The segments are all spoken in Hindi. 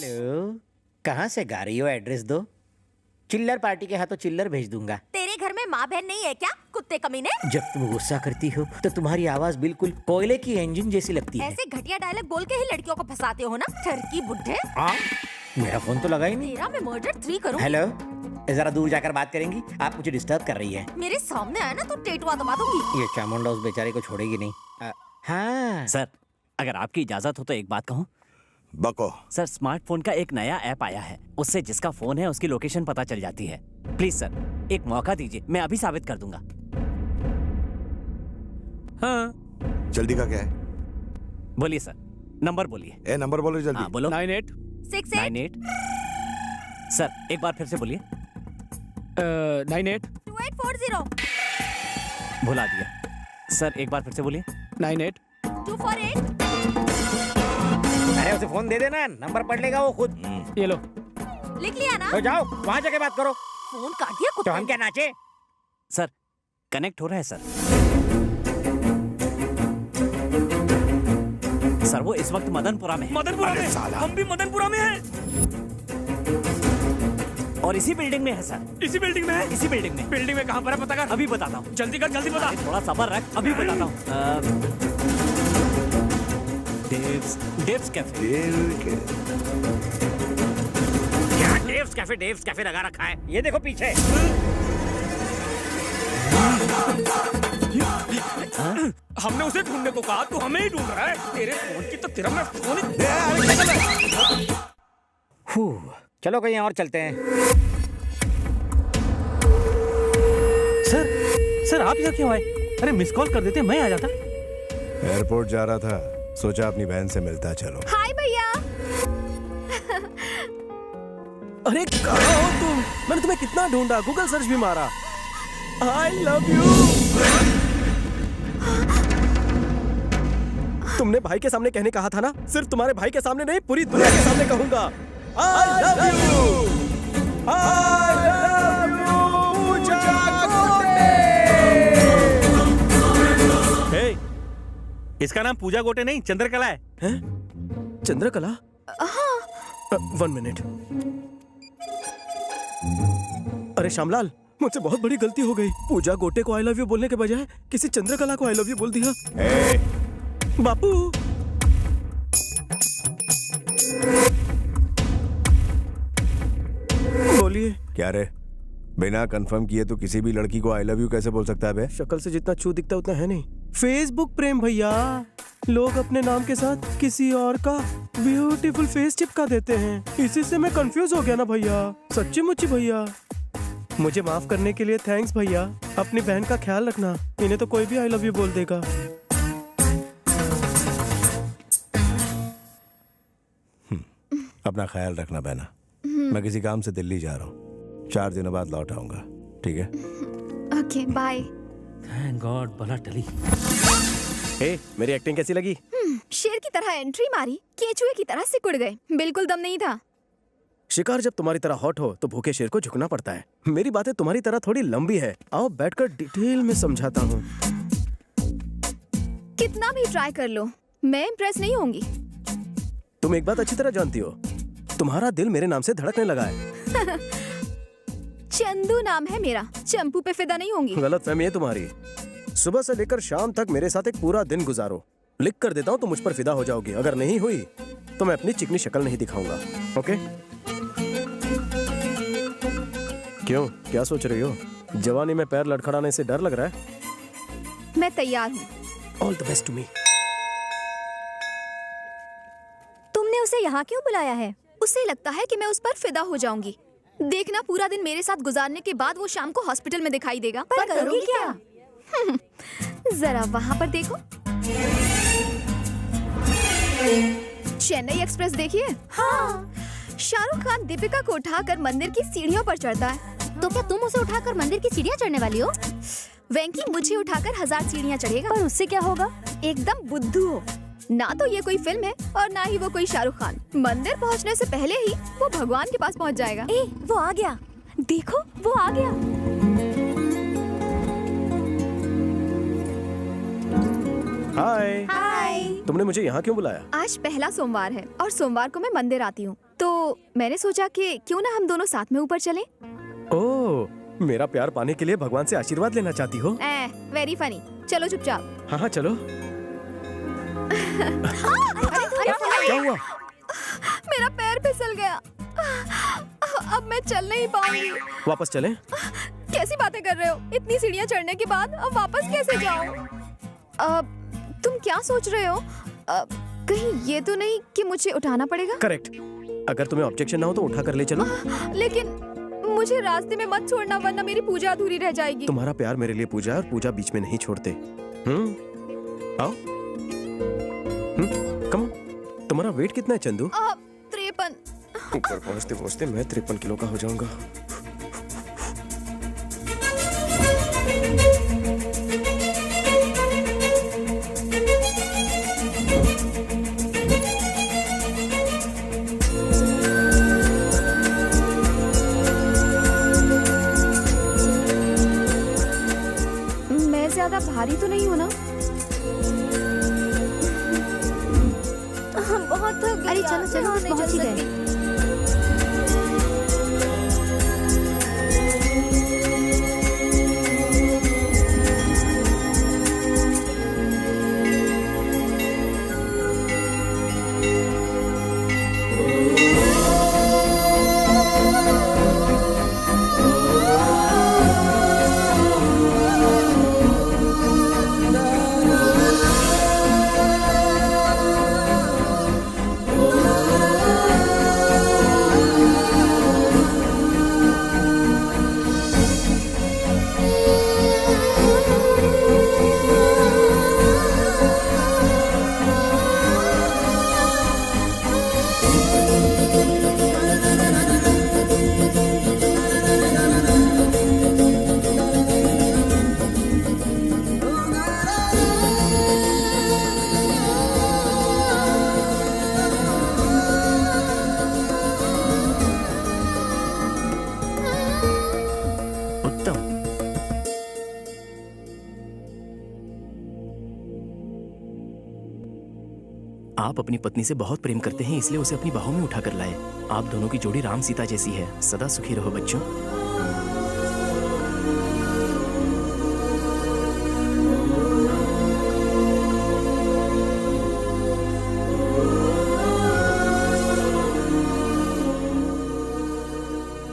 हेलो, कहाँ से गा रही हो? एड्रेस दो। चिल्लर पार्टी के हाथों चिल्लर भेज दूंगा। तेरे घर में माँ बहन नहीं है क्या, कुत्ते कमीने? जब तुम गुस्सा करती हो तो तुम्हारी आवाज बिल्कुल कोयले की इंजन जैसी लगती है। ऐसे घटिया डायलॉग बोल के ही लड़कियों को फंसाते हो ना, ठरकी बुड्ढे। हाँ, मेरा फोन तो लगा ही नहीं। तेरा मैं मर्डर 3 करूँ। हेलो, जरा दूर जाकर बात करेंगी? आप मुझे डिस्टर्ब कर रही है। मेरे सामने आया ना तो टेटुआ दबा दूंगी। ये चामुंडा उस बेचारे को छोड़ेगी नहीं। हाँ सर, अगर आपकी इजाजत हो तो एक बात कहूँ। बको। सर, स्मार्टफोन का एक नया ऐप आया है, उससे जिसका फोन है उसकी लोकेशन पता चल जाती है। प्लीज सर, एक मौका दीजिए, मैं अभी साबित कर दूंगा। हाँ, जल्दी का क्या है? बोलिए सर, नंबर बोलिए। ए नंबर बोलो जल्दी। हाँ बोलो। 98 सर, एक बार फिर से बोलिए। 2840 भुला दिया। सर, एक बार फिर से बोलिए। 248। अरे उसे फोन दे देना, नंबर पढ़ लेगा वो खुद। ये लो। लिख लिया ना? तो जाओ वहाँ जाके बात करो। फोन काट दिया तो कुत्ते हम क्या नाचे? सर, कनेक्ट हो रहा है सर। सर, वो इस वक्त मदनपुरा में है। मदनपुरा अरे में? साला। हम भी मदनपुरा में हैं। और इसी बिल्डिंग में है सर। इसी बिल्डिंग में है? इसी बिल्डिंग में। बिल्डिंग में कहाँ पर है पता कर। अभी बताता हूँ। जल्दी कर, जल्दी बता। अरे थोड़ा सब्र रख, अभी बताता हूँ। डेव्स कैफे। यहाँ डेव्स कैफे लगा रखा है। ये देखो पीछे। हमने उसे ढूंढने को कहा, तू हमें ही ढूंढ रहा है। तेरे फोन की तो तेरा मैं फोन चलो कहीं और चलते हैं। सर आप यहाँ क्यों आए? अरे मिस कॉल कर देते, मैं आ जाता। एयरपोर्ट जा रहा था, सोचा अपनी बहन से मिलता चलो। हाय भैया। अरे कहाँ हो तुम? मैंने तुम्हें कितना ढूंढा, गूगल सर्च भी मारा। आई लव यू। तुमने भाई के सामने कहने कहा था ना? सिर्फ तुम्हारे भाई के सामने नहीं, पूरी दुनिया के सामने कहूंगा। I love you. I love you Pooja Gote. Hey, इसका नाम पूजा गोटे नहीं, चंद्रकला है। हैं? चंद्रकला? हाँ। 1 मिनट। अरे श्यामलाल, मुझसे बहुत बड़ी गलती हो गई। पूजा गोटे को आई लव यू बोलने के बजाय किसी चंद्रकला को आई लव यू बोल दिया। बापू। बोलिए। क्या रे, बिना कंफर्म किए तो किसी भी लड़की को आई लव यू कैसे बोल सकता है बे? शक्ल से जितना छू दिखता उतना है नहीं। फेसबुक प्रेम भैया, लोग अपने नाम के साथ किसी और का ब्यूटीफुल फेस चिपका देते हैं। इसी से मैं कंफ्यूज हो गया ना भैया। सच्ची मुच्ची भैया, मुझे माफ करने के लिए थैंक्स भैया। अपनी बहन का ख्याल रखना, इन्हें तो कोई भी आई लव यू बोल देगा। अपना ख्याल रखना बहना। मैं किसी काम से दिल्ली जा रहा हूँ, 4 दिनों बाद लौट आऊंगा, ठीक है? Okay bye. थैंक गॉड, बला टली। हे, मेरी एक्टिंग कैसी लगी? शेर की तरह एंट्री मारी, केचुए की तरह सिकुड़ गए। बिल्कुल दम नहीं था। शिकार जब तुम्हारी तरह हॉट हो तो भूखे शेर को झुकना पड़ता है। मेरी बातें तुम्हारी तरह थोड़ी लंबी है, आओ बैठकर डिटेल में समझाता हूँ। कितना भी ट्राई कर लो, मैं इम्प्रेस नहीं होंगी। तुम एक बात अच्छी तरह जानती हो, तुम्हारा दिल मेरे नाम से धड़कने लगा है। चंदू नाम है मेरा, चंपू पे फिदा नहीं होंगी। गलत फहमी है तुम्हारी। सुबह से लेकर शाम तक मेरे साथ एक पूरा दिन गुजारो, लिख कर देता हूँ तो मुझ पर फिदा हो जाओगी। अगर नहीं हुई तो मैं अपनी चिकनी शक्ल नहीं दिखाऊंगा। ओके? क्यों, क्या सोच रही हो? जवानी में पैर लड़खड़ाने से डर लग रहा है? मैं तैयार हूँ। All the best to me. तुमने उसे यहाँ क्यों बुलाया है? उसे लगता है कि मैं उस पर फिदा हो जाऊंगी। देखना, पूरा दिन मेरे साथ गुजारने के बाद वो शाम को हॉस्पिटल में दिखाई देगा। पर करोगी क्या? जरा वहाँ पर देखो। चेन्नई एक्सप्रेस देखिए। हाँ। शाहरुख खान दीपिका को उठाकर मंदिर की सीढ़ियों पर चढ़ता है। तो क्या तुम उसे उठाकर मंदिर की सीढ़ियाँ चढ़ने वाली हो? वेंकी मुझे उठाकर 1000 सीढ़ियाँ चढ़ेगा। पर उससे क्या होगा? एकदम बुद्धू हो। ना तो ये कोई फिल्म है और ना ही वो कोई शाहरुख खान। मंदिर पहुंचने से पहले ही वो भगवान के पास पहुंच जाएगा। वो आ गया, देखो वो आ गया। हाय। हाय। तुमने मुझे यहाँ क्यों बुलाया? आज पहला सोमवार है और सोमवार को मैं मंदिर आती हूँ, तो मैंने सोचा कि क्यों ना हम दोनों साथ में ऊपर चलें। ओह, मेरा प्यार पाने के लिए भगवान से आशीर्वाद लेना चाहती हो? Very funny. चलो चुपचाप। हाँ हाँ चलो। अरे क्या हुआ? मेरा पैर फिसल गया। अब मैं चल नहीं पाऊंगी। वापस चलें? कैसी बातें कर रहे हो? इतनी सीढ़ियाँ चढ़ने के बाद अब वापस कैसे जाऊं? तुम क्या सोच रहे हो? कहीं ये तो नहीं कि मुझे उठाना पड़ेगा? करेक्ट। अगर तुम्हें ऑब्जेक्शन ना हो तो उठा कर ले चलो। लेकिन मुझे रास्ते में मत छोड़ना, वरना मेरी पूजा अधूरी रह जाएगी। तुम्हारा प्यार मेरे लिए पूजा है और पूजा बीच में नहीं छोड़ते। आओ। Come on. तुम्हारा वेट कितना है चंदू? 53। ऊपर पहुंचते पहुंचते मैं 53 किलो का हो जाऊंगा। मैं ज्यादा भारी तो नहीं हूँ ना? बहुत थक गई। अरे चलो चलो, नहीं पहुंच ही चल गए। सकती। उत्तम। आप अपनी पत्नी से बहुत प्रेम करते हैं, इसलिए उसे अपनी बाहों में उठाकर लाए। आप दोनों की जोड़ी राम सीता जैसी है। सदा सुखी रहो बच्चों।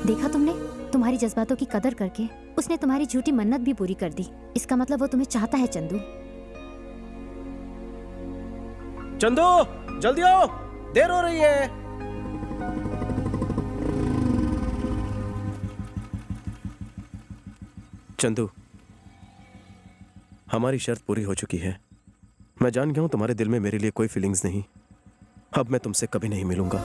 देखा तुमने? तुम्हारी जज्बातों की कदर करके उसने तुम्हारी झूठी मन्नत भी पूरी कर दी। इसका मतलब वो तुम्हें चाहता है चंदू। चंदू जल्दी आओ, देर हो रही है। चंदू, हमारी शर्त पूरी हो चुकी है। मैं जान गया हूं तुम्हारे दिल में मेरे लिए कोई फीलिंग्स नहीं। अब मैं तुमसे कभी नहीं मिलूंगा।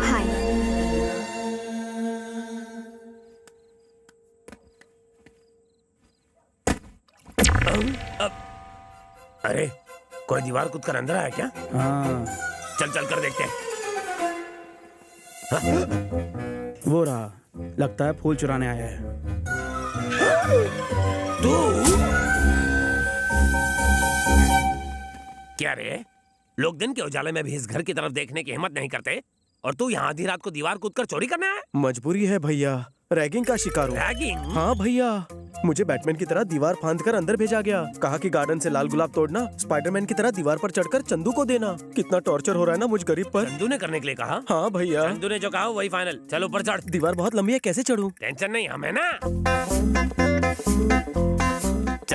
हाय। अरे कोई दीवार कूद कर अंदर आया क्या? हाँ, चल चल कर देखते हैं। वो रहा, लगता है फूल चुराने आया है। तू क्या रे? लोग दिन के उजाले में भी इस घर की तरफ देखने की हिम्मत नहीं करते और तू यहाँ आधी रात को दीवार कूदकर चोरी करना है? मजबूरी है भैया, रैगिंग का शिकार हूँ। रैगिंग? हाँ भैया, मुझे बैटमैन की तरह दीवार फांद कर अंदर भेजा गया। कहा कि गार्डन से लाल गुलाब तोड़ना, स्पाइडरमैन की तरह दीवार पर चढ़कर चंदू को देना। कितना टॉर्चर हो रहा है ना मुझ गरीब पर। चंदू ने करने के लिए कहा? हाँ भैया। चंदू ने जो कहा वही फाइनल। चल ऊपर चढ़। दीवार बहुत लंबी है, कैसे चढ़ूं? टेंशन नहीं, हमें ना।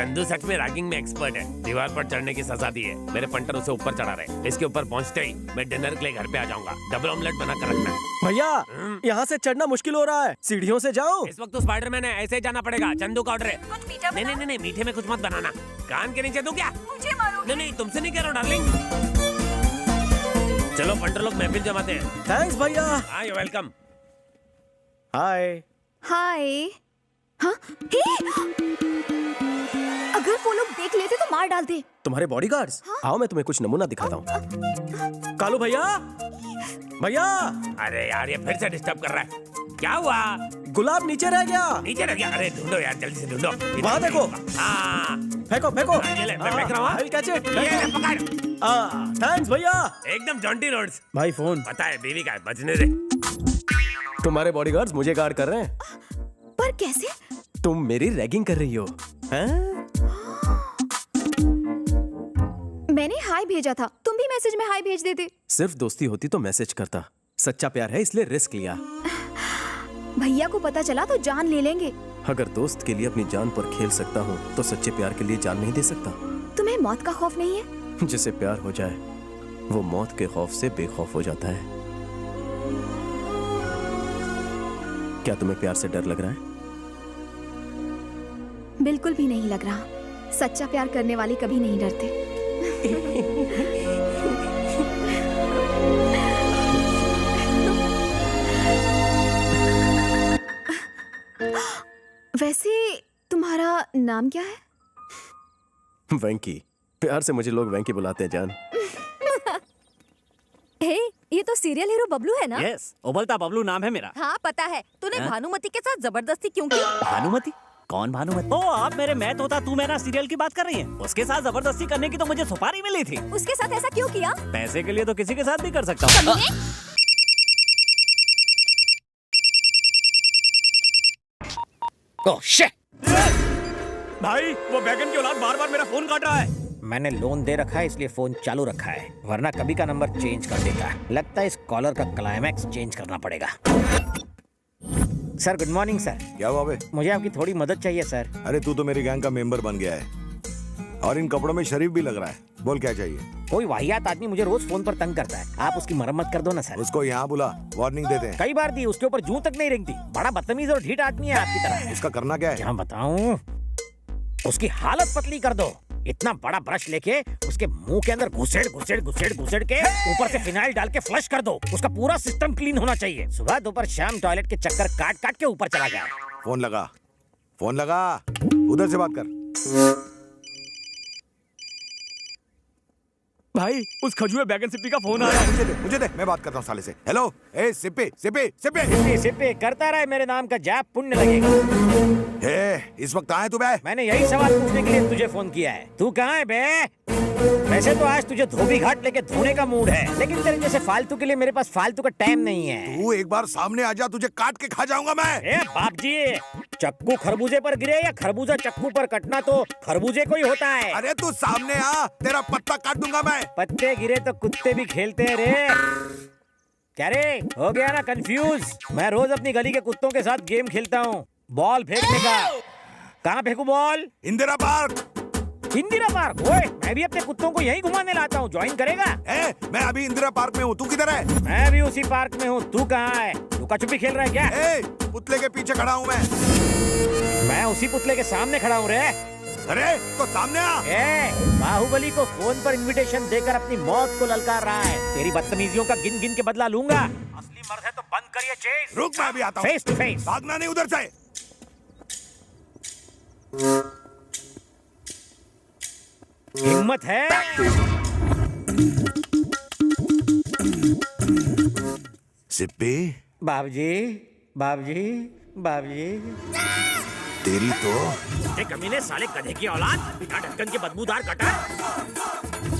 चंदू सच में रैगिंग में एक्सपर्ट है। दीवार पर चढ़ने की सजा दी है। मेरे पंटर उसे ऊपर चढ़ा रहे। इसके ऊपर पहुंचते ही मैं डिनर के लिए घर पे आ जाऊंगा। डबल ऑमलेट बना कर रखना। भैया यहाँ से चढ़ना मुश्किल हो रहा है, सीढ़ियों से जाओ। इस वक्त तो स्पाइडरमैन है, ऐसे ही जाना पड़ेगा। चंदू का ऑर्डर है। नहीं, मीठे में कुछ मत बनाना। कान के नीचे दूं क्या? मुझे मारो। नहीं, तुमसे नहीं कह रहा हूँ डार्लिंग। चलो पंटर लोग महफिल जमाते हैं। थैंक्स भैया। हाँ, यू वेलकम। हाय। हाय। हाँ? हे! अगर वो लोग देख लेते तो मार डालते। तुम्हारे बॉडीगार्ड्स? आओ मैं तुम्हें कुछ नमूना दिखाता हूँ। कालू भैया, भैया। अरे यार, ये फिर से डिस्टर्ब कर रहा है। क्या हुआ? गुलाब नीचे रह गया। नीचे रह गया? अरे ढूंढो यार, जल्दी से ढूंढो। वहाँ देखो। हाँ, फेंको फेंको। ये ले, मैं फेंक रहा हूँ। हाँ। I'll catch it. ये ले, पकड़। थैंक्स भैया। एकदम जॉन्टी रोड्स। भाई फोन। पता है बीवी का है, बचने दे। तुम्हारे बॉडीगार्ड्स मुझे गार्ड कर रहे हैं। पर कैसे? तुम मेरी रैगिंग कर रही हो हैं? मैंने हाय भेजा था, तुम भी मैसेज में हाय भेज देते। सिर्फ दोस्ती होती तो मैसेज करता। सच्चा प्यार है इसलिए रिस्क लिया। भैया को पता चला तो जान ले लेंगे। अगर दोस्त के लिए अपनी जान पर खेल सकता हूँ तो सच्चे प्यार के लिए जान नहीं दे सकता। तुम्हें मौत का खौफ नहीं है? जिसे प्यार हो जाए वो मौत के खौफ से बेखौफ हो जाता है। क्या तुम्हें प्यार से डर लग रहा है? बिल्कुल भी नहीं लग रहा। सच्चा प्यार करने वाले कभी नहीं डरते। वैसे तुम्हारा नाम क्या है? वेंकी। प्यार से मुझे लोग वेंकी बुलाते हैं जान। हे, ये तो सीरियल हीरो बबलू है ना? यस, उबलता बबलू नाम है मेरा। हाँ पता है। तूने हाँ? भानुमति के साथ जबरदस्ती क्यों की? भानुमति? कौन भानुमति? ओ, आप मेरे मैथ होता तू मेरा सीरियल की बात कर रही हैं? उसके साथ जबरदस्ती करने की तो मुझे सुपारी मिली थी। उसके साथ ऐसा क्यों किया? पैसे के लिए तो किसी के साथ भी कर सकता हूँ। Oh shit! भाई वो बैगन की औलाद बार बार मेरा फोन काट रहा है। मैंने लोन दे रखा है इसलिए फोन चालू रखा है, वरना कभी का नंबर चेंज कर देता। लगता है इस कॉलर का क्लाइमैक्स चेंज करना पड़ेगा। Sir good morning sir. क्या हुआ बे? मुझे आपकी थोड़ी मदद चाहिए सर। अरे तू तो मेरी गैंग का मेंबर बन गया है और इन कपड़ों में शरीफ भी लग रहा है। बोल क्या चाहिए? कोई वाहियात आदमी मुझे रोज फोन पर तंग करता है, आप उसकी मरम्मत कर दो ना सर। उसको यहाँ बुला, वार्निंग देते हैं। कई बार दी, उसके ऊपर जूं तक नहीं रेंगती। बड़ा बदतमीज और ढीठ आदमी है आपकी तरह। उसका करना क्या है? क्या बताऊं, उसकी हालत पतली कर दो। इतना बड़ा ब्रश लेके उसके मुंह के अंदर घुसेड़ घुसेड़ घुसेड़ घुसेड़ के ऊपर से फिनाइल डाल के फ्लश कर दो। उसका पूरा सिस्टम क्लीन होना चाहिए। सुबह दोपहर शाम टॉयलेट के चक्कर काट काट के ऊपर चला गया। फोन लगा, फोन लगा, उधर से बात कर। भाई उस खजुए बैगन सिप्पी का फोन आ रहा है। मुझे दे, मैं बात करता हूँ साले से। हेलो, ए सिप्पी सिप्पी सिप्पी। सिप्पे करता रहे, मेरे नाम का जाप पुण्य लगेगा। इस वक्त कहाँ है तू बे? मैंने यही सवाल पूछने के लिए तुझे फोन किया है। तू कहाँ है बे? वैसे तो आज तुझे धोबी घाट लेके धोने का मूड है, लेकिन तेरे जैसे फालतू के लिए मेरे पास फालतू का टाइम नहीं है। तू एक बार सामने आ जा, तुझे काट के खा जाऊंगा मैं। ए बाप जी, चक्कू खरबूजे पर गिरे या खरबूजा चक्कू पर कटना तो खरबूजे को ही होता है। अरे तू सामने आ, तेरा पत्ता काट दूंगा मैं। पत्ते गिरे तो कुत्ते भी खेलते हैं रे। क्या रे, हो गया ना कंफ्यूज? मैं रोज अपनी गली के कुत्तों के साथ गेम खेलता हूँ, बॉल फेंकने का। कहाँ फेंकू ball? Indira park. Indira park? ओए, मैं भी अपने कुत्तों को यहीं घुमाने लाता हूँ, ज्वाइन करेगा? मैं अभी इंदिरा पार्क में हूँ, तू किधर है? मैं भी उसी पार्क में हूँ, तू कहाँ है? लुका छुपी खेल रहा है क्या? पुतले के पीछे खड़ा हूँ मैं। मैं उसी पुतले के सामने खड़ा हूँ रे। अरे तो सामने आ। बाहुबली को फोन पर इनविटेशन देकर अपनी मौत को ललकार रहा है। तेरी बदतमीजियों का गिन गिन के बदला लूंगा। असली मर्द है तो बंद करिए चेस। रुक, मैं अभी आता हूँ। Face to face. भागना नहीं उधर से। हिम्मत है? सिप्पी। बाबूजी, बाबूजी, बाबूजी। तेरी तो ये कमीने साले गधे की औलाद, बिना ढक्कन के बदबूदार कटर,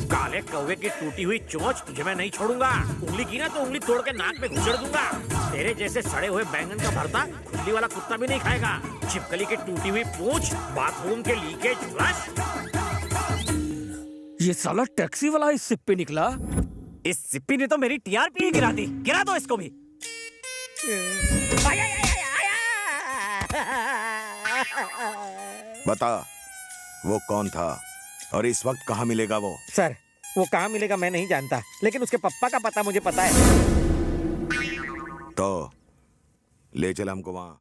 काले कौवे की टूटी हुई चोंच, तुझे मैं नहीं छोड़ूंगा। उंगली की ना तो उंगली तोड़ के नाक में घुसेड़ दूंगा। तेरे जैसे सड़े हुए बैंगन का भरता खुली वाला कुत्ता भी नहीं खाएगा। छिपकली की टूटी हुई पूंछ, बाथरूम के लीकेज फ्लश। ये साला टैक्सी वाला इस सिप्पी निकला। इस सिप्पी ने तो मेरी टीआरपी ही गिरा दी। गिरा दो इसको भी। बता, वो कौन था और इस वक्त कहाँ मिलेगा वो? सर वो कहाँ मिलेगा मैं नहीं जानता, लेकिन उसके पप्पा का पता मुझे पता है। तो ले चल हमको वहाँ।